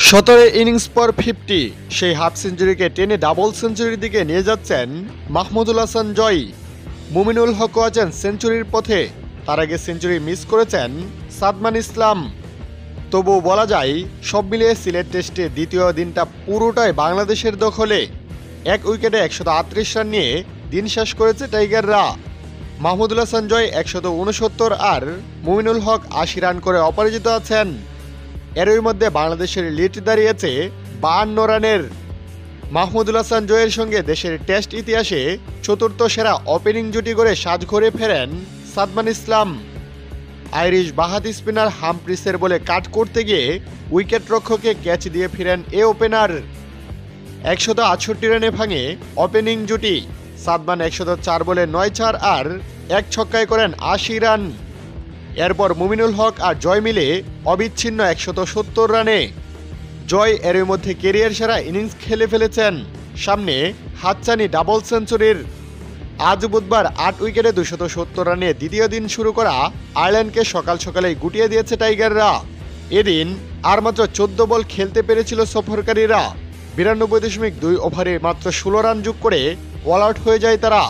17 innings পর 50 সেই half সেঞ্চুরিকে টেনে ডাবল সেঞ্চুরির দিকে নিয়ে যাচ্ছেন মাহমুদুল হাসান জয়। মুমিনুল হকও আছেন সেঞ্চুরির পথে, তার আগে সেঞ্চুরি মিস করেছেন সাদমান ইসলাম। তবুও বলা যায় সব মিলিয়ে সিলেট টেস্টে দ্বিতীয় দিনটা পুরোটাই বাংলাদেশের দখলে। এক উইকেটে 138 রান নিয়ে দিন শেষ করেছে টাইগাররা। মাহমুদুল হাসান জয় 169 আর মুমিনুল হক 80 রান করে অপরাজিত আছেন। এরই মধ্যে বাংলাদেশের লিড দাঁড়িয়েছে 52 রানের। মাহমুদুল হাসান জয়ের সঙ্গে দেশের টেস্ট ইতিহাসে চতুর্থ সেরা ওপেনিং জুটি করে সাজঘরে ফেরেন সাদমান ইসলাম। আইরিশ বাহাতি স্পিনার হামপ্রিসের বলে কাট করতে গিয়ে উইকেট রক্ষকে ক্যাচ দিয়ে ফিরেন এ ওপেনার। 168 রানে ভাঙে ওপেনিং জুটি। সাদমান 104 বলে 9 আর 1 ছক্কায় করেন 80 রান। এরপর মুমিনুল হক আর জয় মিলে অবিচ্ছিন্ন 170 রানে। জয় এর মধ্যে কেরিয়ার সেরা ইনিংস খেলে ফেলেছেন, সামনে হাতছানি ডাবল সেঞ্চুরির। আজ বুধবার 8 উইকেটে 270 রানে দ্বিতীয় দিন শুরু করা আয়ারল্যান্ডকে সকাল সকালেই গুটিয়ে দিয়েছে টাইগাররা। এদিন আর মাত্র 14 বল খেলতে পেরেছিল সফরকারীরা। 92.2 ওভারে মাত্র 16 রান যোগ করে অল আউট হয়ে যায় তারা।